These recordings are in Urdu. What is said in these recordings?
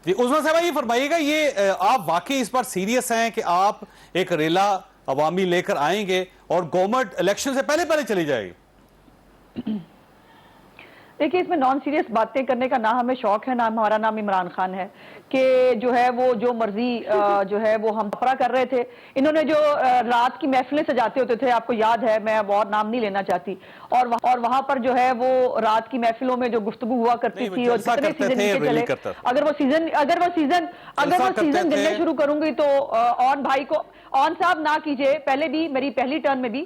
جی عظمیٰ صاحبہ یہ فرمائیے گا، یہ آپ واقعی اس بار سیریس ہیں کہ آپ ایک ریلا عوامی لے کر آئیں گے اور گورنمنٹ الیکشن سے پہلے پہلے چلی جائے گی؟ دیکھیے اس میں نان سیریس باتیں کرنے کا نہ ہمیں شوق ہے، نہ ہمارا نام عمران خان ہے کہ جو ہے وہ جو مرضی جو ہے وہ ہم پرا کر رہے تھے. انہوں نے جو رات کی محفلیں سجاتے ہوتے تھے، آپ کو یاد ہے، میں اور نام نہیں لینا چاہتی، اور وہاں پر جو ہے وہ رات کی محفلوں میں جو گفتگو ہوا کرتی تھی اور کتنے سیزن کے چلے، اگر وہ سیزن گننے شروع کروں گی تو اون بھائی کو، اون صاحب نہ کیجئے، پہلے بھی میری پہلی ٹرن میں بھی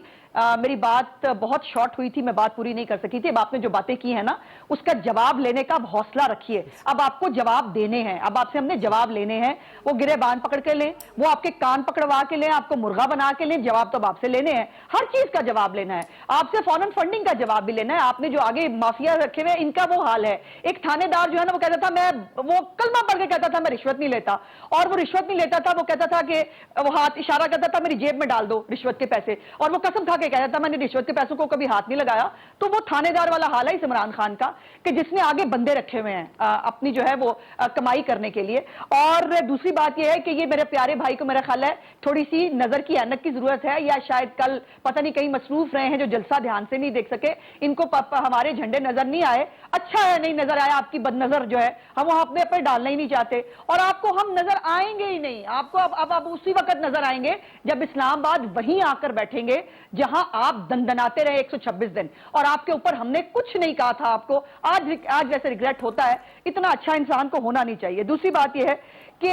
میری بات بہت شارٹ ہوئی تھی، میں بات پوری نہیں کر سکی تھی. اب آپ نے جو باتیں کی ہیں نا اس کا جواب لینے کا حوصلہ رکھیے. اب آپ کو جواب دینے ہیں، اب آپ سے ہم نے جواب لینے ہیں. وہ گریبان پکڑ کے لیں، وہ آپ کے کان پکڑوا کے لیں، آپ کو مرغا بنا کے لیں، جواب تو آپ سے لینے ہیں، ہر چیز کا جواب لینا ہے. آپ سے فوراً فنڈنگ کا جواب بھی لینا ہے. آپ نے جو آگے مافیا رکھے ہوئے ان کا وہ حال ہے. ایک تھانے دار جو ہے نا وہ کہتا تھا، وہ کلمہ پڑھ کے کہتا تھا میں رشوت نہیں لیتا، اور وہ رشوت نہیں لیتا تھا. وہ کہتا تھا کہ وہ ہاتھ اشارہ کرتا تھا میری جیب میں ڈال دو رشوت کے پیسے، اور وہ قسم کھا کے کہتا تھا میں نے رشوت کے پیسوں کو کبھی ہاتھ نہیں لگایا. تو وہ تھانے دار والا حال ہے اس عمران خان کا کہ جس نے آگے بندے رکھے ہوئے ہیں اپنی جو ہے وہ کمائی کرنے کے لیے. اور دوسری بات یہ ہے کہ یہ میرے پیارے بھائی کو میرا خیال ہے تھوڑی سی نظر کی اینک کی ضرورت ہے، یا شاید کل پتہ نہیں کہیں مصروف رہے ہیں جو جلسہ دھیان سے نہیں دیکھ سکے، ان کو ہمارے جھنڈے نظر نہیں آئے. اچھا ہے نہیں نظر آیا، آپ کی بد نظر جو ہے ہم وہاں اپنے پر ڈالنا ہی نہیں چاہتے، اور آپ کو ہم نظر آئیں گے ہی نہیں. آپ کو اب اسی وقت نظر آئیں گے جب اسلام آباد وہیں آ کر بیٹھیں گے جہاں آپ دندناتے رہے 126 دن، اور آپ کے اوپر ہم نے کچھ نہیں کہا تھا. آپ کو آج ویسے ریگریٹ ہوتا ہے، اتنا اچھا انسان کو ہونا نہیں چاہیے. دوسری بات یہ ہے کہ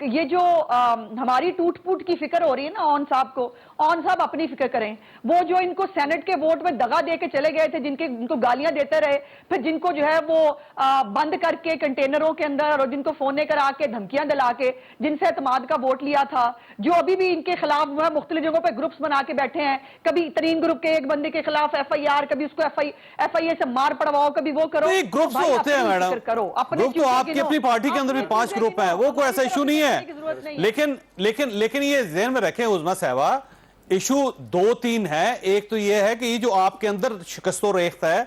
یہ جو ہماری ٹوٹ پوٹ کی فکر ہو رہی ہے نا اون صاحب کو، اون صاحب اپنی فکر کریں. وہ جو ان کو سینٹ کے ووٹ میں دغا دے کے چلے گئے تھے، جن کو گالیاں دیتے رہے، پھر جن کو جو ہے وہ بند کر کے کنٹینروں کے اندر، اور جن کو فونے کرا کے دھمکیاں دلا کے جن سے اعتماد کا ووٹ لیا تھا، جو ابھی بھی ان کے خلاف وہ مختلف جگہوں پہ گروپس بنا کے بیٹھے ہیں. کبھی ترین گروپ کے ایک بندے کے خلاف ایف آئی آر، کبھی اس کو ایف آئی اے سے مار پڑواؤ، کبھی وہ کرو. گروپس تو ہوتے ہیں میڈم، گروپ تو آپ کی اپنی پارٹی کے اندر بھی 5 گروپ ہیں، وہ کوئی ایسا ایشو نہیں ہے. لیکن یہ ذہن میں رکھیں عظمیٰ صاحبہ، ایشو 2-3 ہے. ایک تو یہ ہے کہ یہ جو آپ کے اندر شکست و ریخت ہے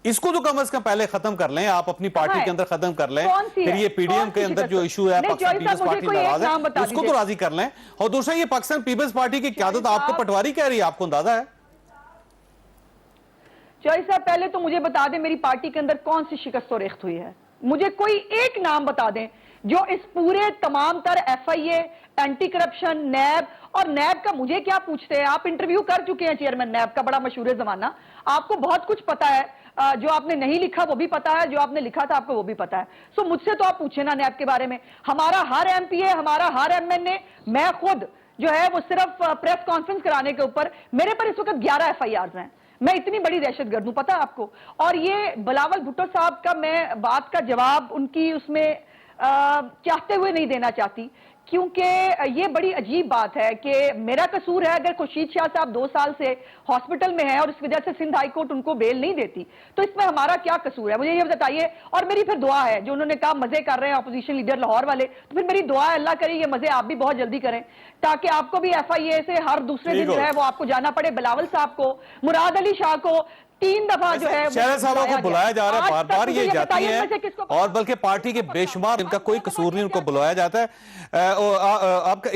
اس کو تو کم از کم پہلے ختم کر لیں، آپ اپنی پارٹی کے اندر ختم کر لیں. پھر یہ پی ڈی ایم کے اندر جو ایشو ہے پاکستان پیپلز پارٹی ناراض ہے اس کو تو راضی کر لیں. اور دوسرا یہ پاکستان پیپلز پارٹی کی قیادت آپ کو پٹواری کہہ رہی ہے، آپ کو اندازہ ہے؟ چوہی صاحب پہلے تو مجھے بتا دیں میری پارٹی کے اندر کون سی شکست و ریخت ہوئی ہے. مجھے کوئی ایک نام بتا دیں جو اس پورے تمام تر ایف آئی اے، اینٹی کرپشن، نیب، اور نیب کا مجھے کیا پوچھتے ہیں؟ آپ انٹرویو کر چکے ہیں چیئرمین نیب کا، بڑا مشہور زمانہ، آپ کو بہت کچھ پتا ہے. جو آپ نے نہیں لکھا وہ بھی پتا ہے، جو آپ نے لکھا تھا آپ کو وہ بھی پتا ہے. سو مجھ سے تو آپ پوچھیں نا نیب کے بارے میں. ہمارا ہر ایم پی اے، ہمارا ہر ایم این اے، میں خود جو ہے وہ صرف پریس کانفرنس کرانے کے اوپر میرے پر اس وقت 11 ایف آئی آرز ہیں. میں اتنی بڑی دہشت گرد ہوں، پتہ ہے آپ کو. اور یہ بلاول بھٹو صاحب کا میں بات کا جواب ان کی اس میں چاہتے ہوئے نہیں دینا چاہتی، کیونکہ یہ بڑی عجیب بات ہے کہ میرا قصور ہے اگر خورشید شاہ صاحب 2 سال سے ہاسپٹل میں ہیں اور اس وجہ سے سندھ ہائی کورٹ ان کو بیل نہیں دیتی، تو اس میں ہمارا کیا قصور ہے؟ مجھے یہ بتائیے. اور میری پھر دعا ہے، جو انہوں نے کہا مزے کر رہے ہیں اپوزیشن لیڈر لاہور والے، تو پھر میری دعا ہے اللہ کرے یہ مزے آپ بھی بہت جلدی کریں، تاکہ آپ کو بھی ایف آئی اے سے ہر دوسرے دن جو ہے وہ آپ کو جانا پڑے. بلاول صاحب کو، مراد علی شاہ کو 3 دفعہ جو ہے شہرہ صاحبہ کو بلایا جا رہا ہے، بار بار یہ جاتی ہیں، اور بلکہ پارٹی کے بے شمار ان کا کوئی قصور نہیں، ان کو بلایا جاتا ہے.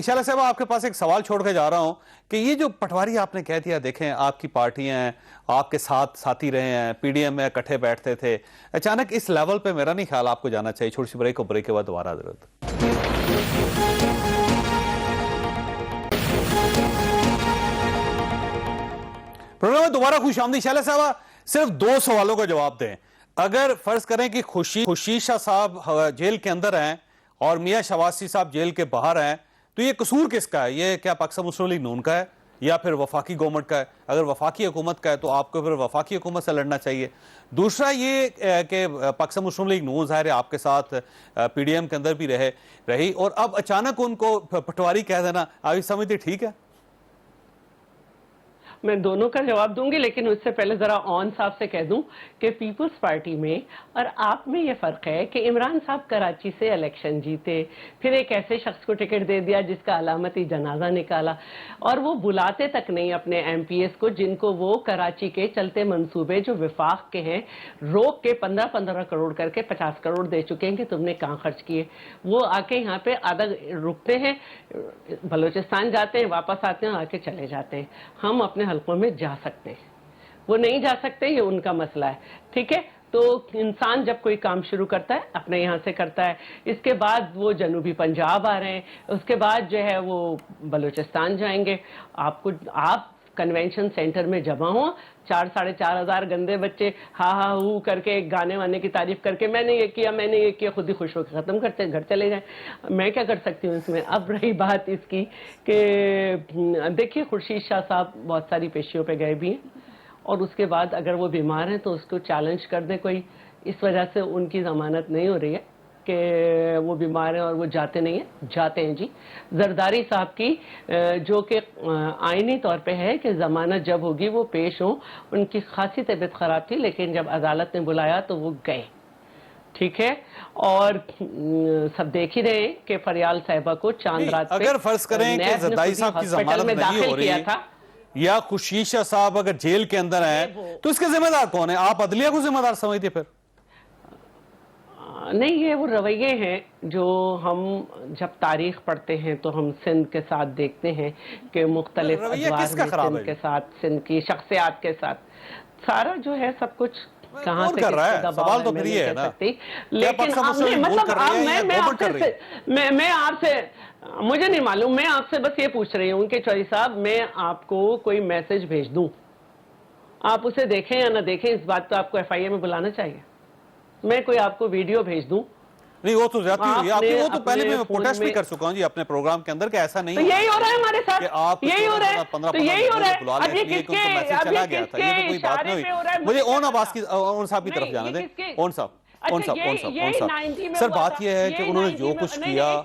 شہرہ صاحبہ آپ کے پاس ایک سوال چھوڑ کے جا رہا ہوں کہ یہ جو پٹواری آپ نے کہہ دیا، دیکھیں آپ کی پارٹیاں ہیں، آپ کے ساتھ ساتھی رہے ہیں، پی ڈی ایم میں اکٹھے بیٹھتے تھے، اچانک اس لیول پہ میرا نہیں خیال آپ کو جانا چاہیے. چھوٹی سی بریک کو، بریک کے بعد دوبارہ حضرت. پروگرام میں دوبارہ خوش آمدید. شہلہ صاحبہ صرف 2 سوالوں کا جواب دیں. اگر فرض کریں کہ خورشید شاہ صاحب جیل کے اندر ہیں اور میاں شواسی صاحب جیل کے باہر ہیں، تو یہ قصور کس کا ہے؟ یہ کیا پاکستان مسلم لیگ نون کا ہے یا پھر وفاقی گورنمنٹ کا ہے؟ اگر وفاقی حکومت کا ہے تو آپ کو پھر وفاقی حکومت سے لڑنا چاہیے. دوسرا یہ کہ پاکستان مسلم لیگ نون ظاہر ہے آپ کے ساتھ پی ڈی ایم کے اندر بھی رہی، اور اب اچانک ان کو پٹواری کہہ دینا، آپ سمجھتے ٹھیک ہے؟ میں دونوں کا جواب دوں گی، لیکن اس سے پہلے ذرا اون صاحب سے کہہ دوں کہ پیپلز پارٹی میں اور آپ میں یہ فرق ہے کہ عمران صاحب کراچی سے الیکشن جیتے، پھر ایک ایسے شخص کو ٹکٹ دے دیا جس کا علامتی جنازہ نکالا، اور وہ بلاتے تک نہیں اپنے ایم پی ایس کو جن کو وہ کراچی کے چلتے منصوبے جو وفاق کے ہیں روک کے 15 کروڑ کر کے 50 کروڑ دے چکے ہیں کہ تم نے کہاں خرچ کیے. وہ آ کے یہاں پہ آدھا رکتے ہیں، بلوچستان جاتے ہیں، واپس آتے ہیں، آ کے چلے جاتے ہیں. ہم اپنے حلقوں میں جا سکتے ہیں، وہ نہیں جا سکتے، یہ ان کا مسئلہ ہے. ٹھیک ہے، تو انسان جب کوئی کام شروع کرتا ہے اپنے یہاں سے کرتا ہے، اس کے بعد وہ جنوبی پنجاب آ رہے ہیں، اس کے بعد جو ہے وہ بلوچستان جائیں گے. آپ کنونشن سینٹر میں جمع ہوں، 4,500 گندے بچے ہاں ہاں ہو کر کے گانے وانے کی تعریف کر کے میں نے یہ کیا میں نے یہ کیا، خود ہی خوش ہو کے ختم کرتے ہیں، گھر چلے جائیں. میں کیا کر سکتی ہوں اس میں؟ اب رہی بات اس کی کہ دیکھیے خورشید شاہ صاحب بہت ساری پیشیوں پہ گئے بھی ہیں، اور اس کے بعد اگر وہ بیمار ہیں تو اس کو چیلنج کر دیں کوئی. اس وجہ سے ان کی ضمانت نہیں ہو رہی ہے کہ وہ بیمار ہیں اور وہ جاتے نہیں ہیں. جاتے ہیں جی. زرداری صاحب کی جو کہ آئینی طور پہ ہے کہ ضمانت جب ہوگی وہ پیش ہوں. ان کی خاصی طبیعت خراب تھی لیکن جب عدالت نے بلایا تو وہ گئے. ٹھیک ہے، اور سب دیکھ ہی رہے ہیں کہ فریال صاحبہ کو چاند رات پہ اگر فرض کریں کہ زرداری صاحب کی ضمانت نہیں ہو رہی یا خورشید شاہ صاحب اگر جیل کے اندر ہیں تو اس کے ذمہ دار کون ہیں؟ آپ عدلیہ کو ذمہ دار سمجھتے پھر؟ نہیں، یہ وہ رویے ہیں جو ہم جب تاریخ پڑھتے ہیں تو ہم سندھ کے ساتھ دیکھتے ہیں کہ مختلف ادوار میں سندھ کے ساتھ، سندھ کی شخصیات کے ساتھ سارا جو ہے سب کچھ کہاں سے کس کا دباؤ ہے میں نہیں کہہ سکتی. لیکن میں آپ سے مجھے نہیں معلوم، میں آپ سے بس یہ پوچھ رہی ہوں کہ چوہدری صاحب میں آپ کو کوئی میسج بھیج دوں، آپ اسے دیکھیں یا نہ دیکھیں، اس بات کو آپ کو ایف آئی اے میں بلانا چاہیے. میں کوئی آپ کو ویڈیو بھیج دوں، نہیں وہ تو زیادتی ہوئی آپ کی، وہ تو پہلے میں پروٹیسٹ بھی کر چکا ہوں جی اپنے پروگرام کے اندر کہ ایسا نہیں تو یہی ہو رہا ہے ہمارے ساتھ، یہی ہو رہا ہے، 15 بلا لیں اس لیے کہ ان کو میسج چلا گیا تھا. یہ تو کوئی بات نہیں ہوئی. مجھے اون صاحب کی طرف جانا دیں. اون صاحب سر، بات یہ ہے کہ انہوں نے جو کچھ کیا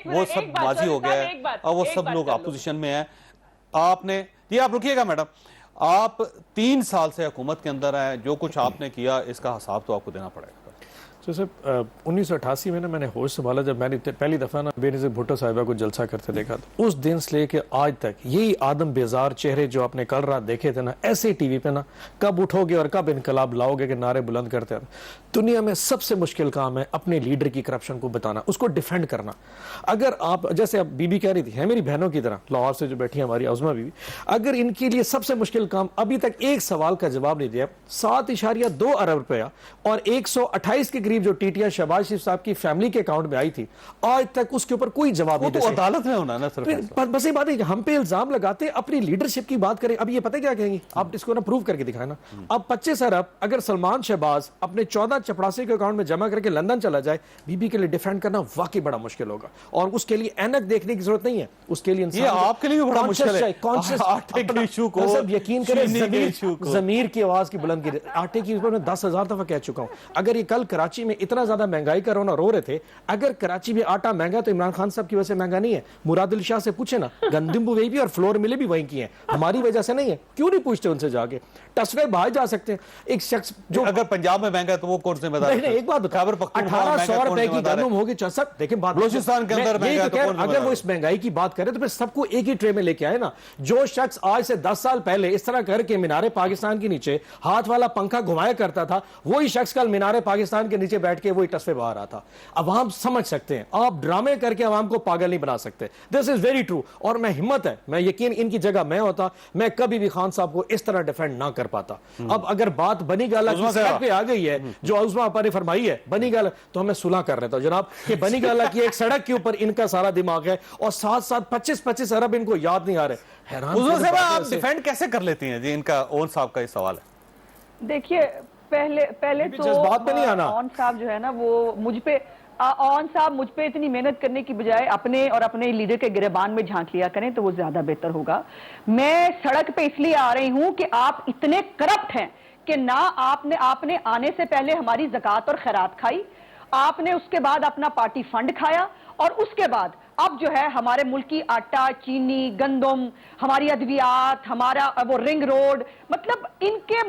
وہ سب ماضی ہو گیا ہے اور وہ سب لوگ اپوزیشن میں ہیں. آپ نے یہ آپ رکیے گا میڈم، آپ 3 سال سے حکومت کے اندر ہیں، جو کچھ آپ نے کیا اس کا حساب تو آپ کو دینا پڑے گا. تو صرف 1988 میں نے ہوش سنبھالا جب میں نے پہلی دفعہ بے نظیر بھٹو صاحبہ کو جلسہ کرتے دیکھا. تو اس دن سے لے کے آج تک یہی آدم بیزار چہرے جو آپ نے کل رات دیکھے تھے نا، ایسے ٹی وی پہ نا کب اٹھو گے اور کب انقلاب لاؤ گے کہ نعرے بلند کرتے ہیں. دنیا میں سب سے مشکل کام ہے اپنے لیڈر کی کرپشن کو بتانا، اس کو ڈیفینڈ کرنا. اگر آپ جیسے اب بی بی کہہ رہی تھی، ہے میری بہنوں کی طرح لاہور سے جو بیٹھی ہیں ہماری عظمہ بی بی، اگر ان کے لیے سب سے مشکل کام ابھی تک ایک سوال کا جواب نہیں دیا. 7.2 ارب روپیہ اور 128 کے قریب جو ٹی ٹی آر شہباز شریف صاحب کی فیملی کے اکاؤنٹ میں آئی تھی، آج تک اس کے اوپر کوئی جواب نہیں دے سکتے. عدالت میں ہونا ہے نا سر. بس یہ بات ہے کہ ہم پہ الزام لگاتے اپنی لیڈرشپ کی بات کریں. اب یہ پتہ کیا کہیں گی آپ اس کو نا پروف کر کے دکھائیں نا. اب 25 ارب اگر سلمان شہباز اپنے 14 چپڑاسی کے اکاؤنٹ میں جمع کر کے لندن چلا جائے، بی بی کے لیے ڈیفینڈ کرنا واقعی بڑا مشکل ہوگا. اور اس کے لیے اینک دیکھنے کی ضرورت نہیں ہے، اس کے لیے یہ آپ کے لیے بھی بڑا مشکل ہے. آٹے کے ایشو کو یقین کریں ضمیر کی آواز کی بلند کی. آٹے کی میں 10,000 دفعہ کہہ چکا ہوں. اگر یہ کل کراچی میں اتنا زیادہ مہنگائی کا رونا رو رہے تھے، اگر کراچی میں آٹا مہنگا تو عمران خان صاحب کی وجہ سے مہنگا نہیں ہے. مراد علی شاہ سے پوچھے نا، گندم وہی بھی اور فلور ملے بھی وہیں کی ہیں، ہماری وجہ سے نہیں ہے. کیوں نہیں پوچھتے ان سے جا کے؟ ٹسوے باہر جا سکتے ہیں. ایک شخص جو اگر پنجاب میں مہنگا ہے تو وہ کون ذمہ دار ہے؟ نہیں، ایک بات بتا، 1800 روپے کی گندم ہوگی. سب دیکھیں بات بلوچستان کے اندر مہنگا تو کون ذمہ دار ہے؟ اگر وہ اس مہنگائی کی بات کرے تو پھر سب کو ایک ہی ٹرے میں لے کے آئے نا. جو شخص آج سے 10 سال پہلے اس طرح کر کے مینار پاکستان کے نیچے ہاتھ والا پنکھا گھمایا کرتا تھا، وہی شخص کل مینار پاکستان کے نیچے بیٹھ کے وہی ٹسوے باہر آتا. عوام سمجھ سکتے ہیں، آپ ڈرامے کر کے عوام کو پاگل نہیں بنا سکتے. دس از ویری ٹرو. اور میں ہمت ہے، میں یقین ان کی جگہ میں ہوتا، میں کبھی بھی خان صاحب کو اس طرح ڈیفینڈ نہ کر پاتا. اب اگر بات بنی گالا کی سڑک پہ آ گئی ہے جو عظمہ آپا نے فرمائی ہے بنی گالا، تو ہمیں صلح کر رہتا جناب کہ بنی گالا کی ایک سڑک کے اوپر ان کا سارا دماغ ہے اور ساتھ 25 ارب ان کو یاد نہیں آ رہے. عظمہ صاحب آپ ڈیفینڈ کیسے کر لیتی ہیں جی؟ ان کا اون صاحب کا یہ سوال ہے. دیکھیے پہلے تو جذبات پہ نہیں آنا. اون صاحب جو ہے نا وہ مجھ پہ اتنی محنت کرنے کی بجائے اپنے اور اپنے لیڈر کے گریبان میں جھانک لیا کریں تو وہ زیادہ بہتر ہوگا. میں سڑک پہ اس لیے آ رہی ہوں کہ آپ اتنے کرپٹ ہیں کہ نہ آپ نے آنے سے پہلے ہماری زکوٰۃ اور خیرات کھائی، آپ نے اس کے بعد اپنا پارٹی فنڈ کھایا، اور اس کے بعد اب جو ہے ہمارے ملک کی آٹا، چینی، گندم، ہماری ادویات، ہمارا وہ رنگ روڈ، مطلب ان کے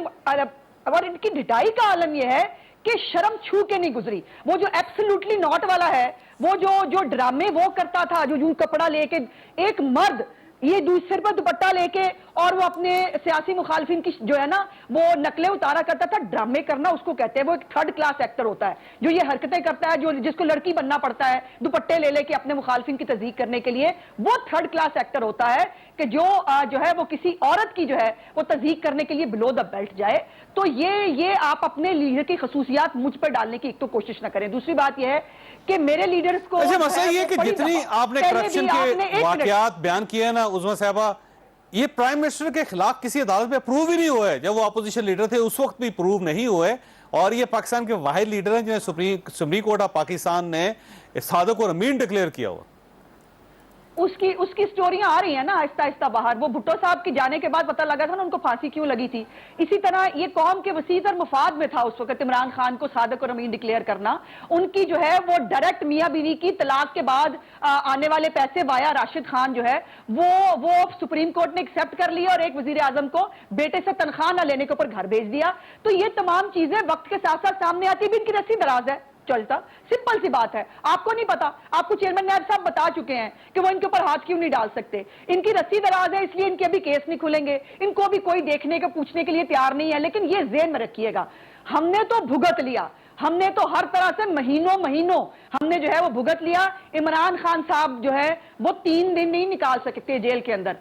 اور ان کی ڈٹائی کا عالم یہ ہے کہ شرم چھو کے نہیں گزری. وہ جو ایبسلوٹلی ناٹ والا ہے، وہ جو ڈرامے وہ کرتا تھا، جو یوں کپڑا لے کے ایک مرد یہ سر پر دوپٹہ لے کے اور وہ اپنے سیاسی مخالفین کی جو ہے نا وہ نقلیں اتارا کرتا تھا. ڈرامے کرنا اس کو کہتے ہیں. وہ ایک تھرڈ کلاس ایکٹر ہوتا ہے جو یہ حرکتیں کرتا ہے، جو جس کو لڑکی بننا پڑتا ہے دوپٹے لے کے اپنے مخالفین کی تضحیق کرنے کے لیے. وہ تھرڈ کلاس ایکٹر ہوتا ہے کہ جو ہے وہ کسی عورت کی جو ہے وہ تضحیق کرنے کے لیے بلو دا بیلٹ جائے. تو یہ آپ اپنے لیڈر کی خصوصیات مجھ پر ڈالنے کی ایک تو کوشش نہ کریں. دوسری بات یہ ہے کہ میرے لیڈرز کو اچھا مسئلہ یہ کہ جتنی آپ نے کرپشن کے واقعات بیان کیے ہیں نا عظمیٰ صاحبہ، یہ پرائم منسٹر کے خلاف کسی عدالت میں پروو ہی نہیں ہوا ہے. جب وہ اپوزیشن لیڈر تھے اس وقت بھی پروو نہیں ہوئے، اور یہ پاکستان کے واحد لیڈر ہیں جنہیں سپریم کورٹ آف پاکستان نے صادق اور امین ڈکلیئر کیا ہوا. اس کی سٹوریاں آ رہی ہیں نا آہستہ آہستہ باہر. وہ بھٹو صاحب کی جانے کے بعد پتہ لگا تھا نا ان کو پھانسی کیوں لگی تھی. اسی طرح یہ قوم کے وسیع تر مفاد میں تھا اس وقت عمران خان کو صادق اور امین ڈکلیئر کرنا. ان کی جو ہے وہ ڈائریکٹ میاں بیوی کی طلاق کے بعد آنے والے پیسے وایا راشد خان جو ہے وہ سپریم کورٹ نے ایکسیپٹ کر لیا اور ایک وزیر اعظم کو بیٹے سے تنخواہ نہ لینے کے اوپر گھر بھیج دیا. تو یہ تمام چیزیں وقت کے ساتھ ساتھ سامنے آتی بھی. ان کی رسی دراز ہے چلتا، سمپل سی بات ہے. آپ کو نہیں پتا، آپ کو چیئرمین نیب صاحب بتا چکے ہیں کہ وہ ان کے اوپر ہاتھ کیوں نہیں ڈال سکتے. ان کی رسی دراز ہے، اس لیے ان کے ابھی کیس نہیں کھلیں گے. ان کو بھی کوئی دیکھنے کا پوچھنے کے لیے تیار نہیں ہے. لیکن یہ ذہن میں رکھیے گا، ہم نے تو بھگت لیا، ہم نے تو ہر طرح سے مہینوں ہم نے جو ہے وہ بھگت لیا. عمران خان صاحب جو ہے وہ 3 دن نہیں نکال سکتے جیل کے اندر.